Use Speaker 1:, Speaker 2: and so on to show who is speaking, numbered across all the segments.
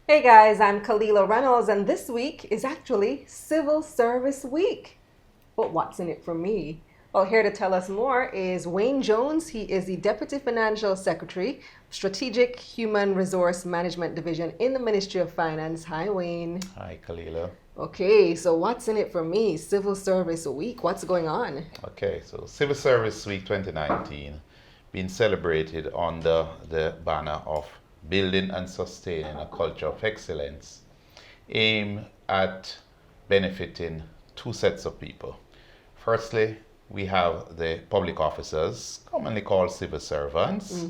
Speaker 1: Hey guys, I'm Kalila Reynolds, and this week is actually Civil Service Week. But what's in it for me? Well, here to tell us more is Wayne Jones. He is the Deputy Financial Secretary, Strategic Human Resource Management Division in the Ministry of Finance. Hi, Wayne.
Speaker 2: Hi, Kalila.
Speaker 1: Okay, so what's in it for me? Civil Service Week. What's going on?
Speaker 2: Okay, so Civil Service Week 2019 being celebrated under the banner of Building and Sustaining a Culture of Excellence, aimed at benefiting two sets of people. Firstly, we have the public officers, commonly called civil servants,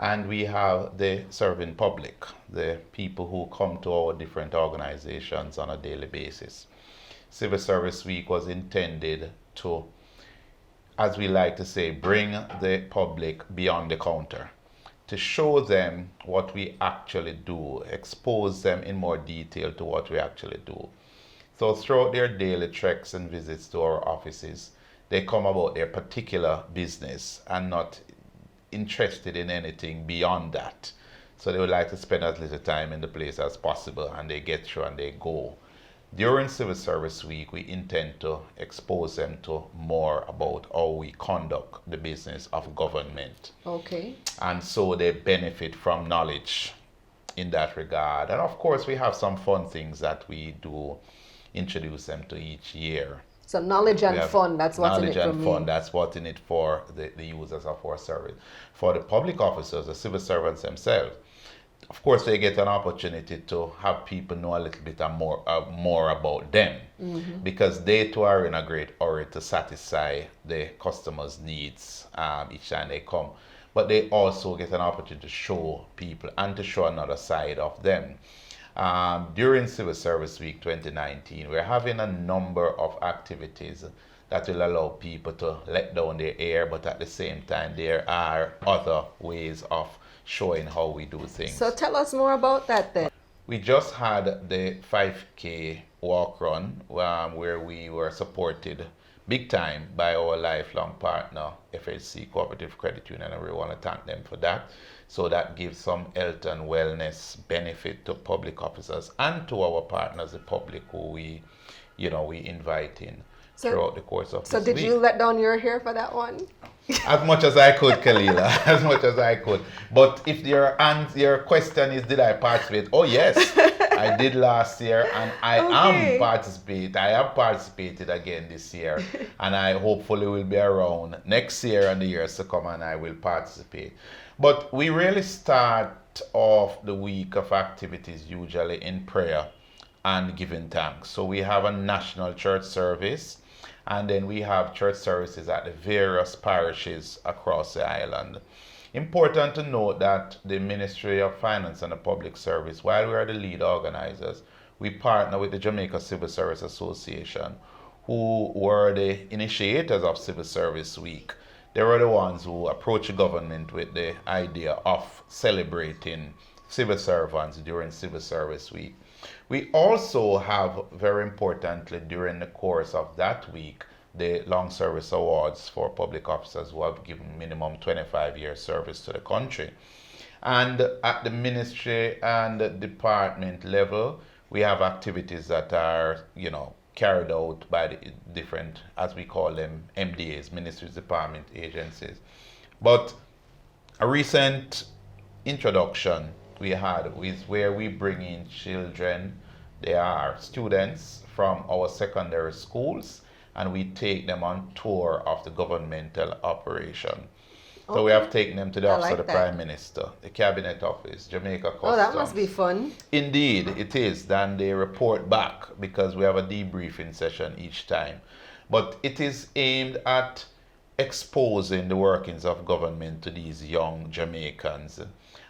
Speaker 2: and we have the serving public, the people who come to our different organizations on a daily basis. Civil Service Week was intended to, as we like to say, bring the public beyond the counter, to show them what we actually do, expose them in more detail to what we actually do. So throughout their daily treks and visits to our offices, they come about their particular business and not interested in anything beyond that. So they would like to spend as little time in the place as possible, and they get through and they go. During Civil Service Week, we intend to expose them to more about how we conduct the business of government.
Speaker 1: Okay.
Speaker 2: And so they benefit from knowledge in that regard. And of course, we have some fun things that we do introduce them to each year.
Speaker 1: So knowledge and fun, that's what's in it for me.
Speaker 2: Knowledge and fun, that's what's in it for the users of our service. For the public officers, the civil servants themselves, of course, they get an opportunity to have people know a little bit more about them, because they too are in a great hurry to satisfy the customers' needs each time they come. But they also get an opportunity to show people and to show another side of them. During Civil Service Week 2019, we're having a number of activities that will allow people to let down their hair, but at the same time, there are other ways of showing how we do things.
Speaker 1: So tell us more about that then.
Speaker 2: We just had the 5K walk run where we were supported big time by our lifelong partner, FHC Cooperative Credit Union, and we want to thank them for that. So that gives some health and wellness benefit to public officers and to our partners, the public, who we invite in throughout the course of this week.
Speaker 1: So did you let down your hair for that one?
Speaker 2: As much as I could, Kalila, as much as I could. But if your question is, did I participate? Oh yes, I did last year, and I have participated again this year, and I hopefully will be around next year and the years to come, and I will participate. But we really start off the week of activities usually in prayer and giving thanks. So we have a national church service, and then we have church services at the various parishes across the island. Important to note that the Ministry of Finance and the Public Service, while we are the lead organizers, we partner with the Jamaica Civil Service Association, who were the initiators of Civil Service Week. They were the ones who approached the government with the idea of celebrating civil servants during Civil Service Week. We also have, very importantly, during the course of that week, the Long Service Awards for public officers who have given minimum 25 years service to the country. And at the ministry and the department level, we have activities that are, carried out by the different, as we call them, MDAs, ministries, department, agencies. But a recent introduction we had is where we bring in children. They are students from our secondary schools, and we take them on tour of the governmental operation. So we have taken them to the office of the Prime Minister, the Cabinet Office, Jamaica Customs.
Speaker 1: Oh, that must be fun.
Speaker 2: Indeed, it is. Then they report back, because we have a debriefing session each time. But it is aimed at exposing the workings of government to these young Jamaicans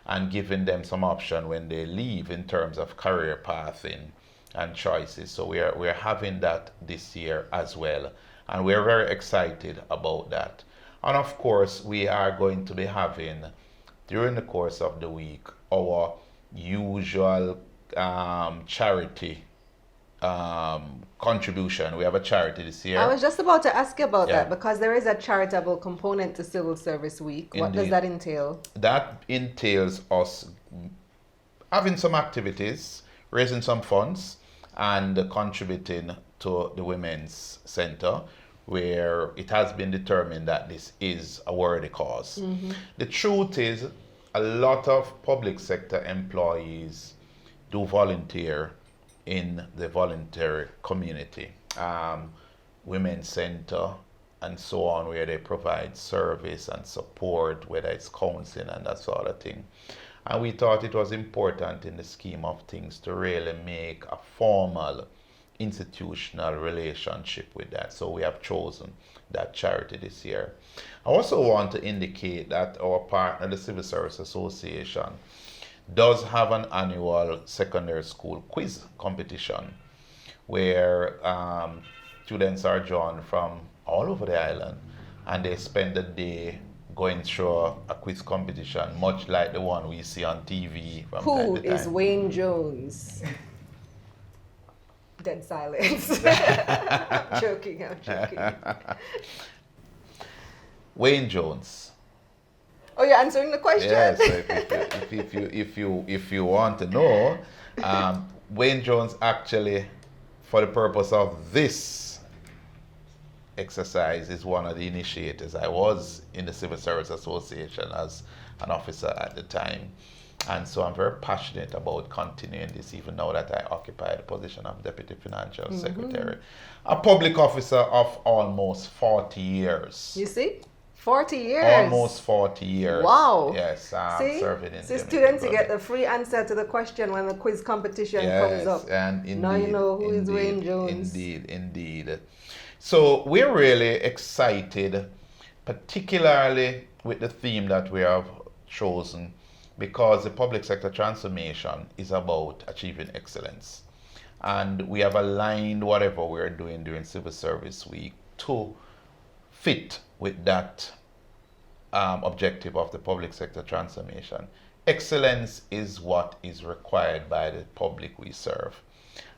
Speaker 2: and giving them some option when they leave in terms of career pathing and choices. So we're having that this year as well, and we're very excited about that. And of course, we are going to be having, during the course of the week, our usual charity contribution. We have a charity this year.
Speaker 1: I was just about to ask you about that, because there is a charitable component to Civil Service Week. What does that entail?
Speaker 2: That entails us having some activities, raising some funds, and contributing to the Women's Center, where it has been determined that this is a worthy cause. The truth is, a lot of public sector employees do volunteer in the voluntary community, Women's Center, and so on, where they provide service and support, whether it's counseling and that sort of thing. And we thought it was important in the scheme of things to really make a formal institutional relationship with that. So we have chosen that charity this year. I also want to indicate that our partner, the Civil Service Association, does have an annual secondary school quiz competition where students are drawn from all over the island, and they spend the day going through a quiz competition, much like the one we see on TV from
Speaker 1: Who
Speaker 2: time to time.
Speaker 1: is Wayne Jones? Dead silence. I'm joking.
Speaker 2: Wayne Jones.
Speaker 1: Oh, you're answering the question?
Speaker 2: Yes, if you want to know, Wayne Jones actually, for the purpose of this exercise, is one of the initiators. I was in the Civil Service Association as an officer at the time, and so I'm very passionate about continuing this, even now that I occupy the position of Deputy Financial Secretary, a public officer of almost 40 years.
Speaker 1: You see? 40 years.
Speaker 2: Almost 40 years.
Speaker 1: Wow.
Speaker 2: Yes,
Speaker 1: See?
Speaker 2: serving in
Speaker 1: So
Speaker 2: the
Speaker 1: students, you get the free answer to the question when the quiz competition comes up.
Speaker 2: And indeed,
Speaker 1: now you know who is Wayne Jones.
Speaker 2: Indeed. So we're really excited, particularly with the theme that we have chosen, because the public sector transformation is about achieving excellence. And we have aligned whatever we're doing during Civil Service Week to fit with that objective of the public sector transformation. Excellence is what is required by the public we serve.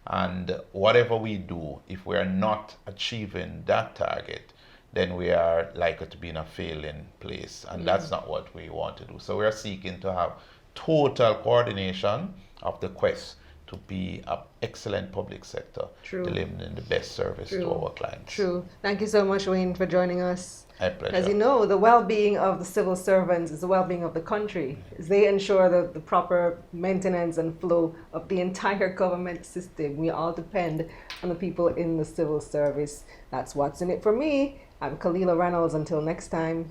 Speaker 2: And whatever we do, if we are not achieving that target, then we are likely to be in a failing place. And that's not what we want to do. So we are seeking to have total coordination of the quest to be an excellent public sector, delivering the best service to our clients.
Speaker 1: True. Thank you so much, Wayne, for joining us.
Speaker 2: My pleasure.
Speaker 1: As you know, the well-being of the civil servants is the well-being of the country. They ensure the proper maintenance and flow of the entire government system. We all depend on the people in the civil service. That's what's in it for me. I'm Kalila Reynolds. Until next time.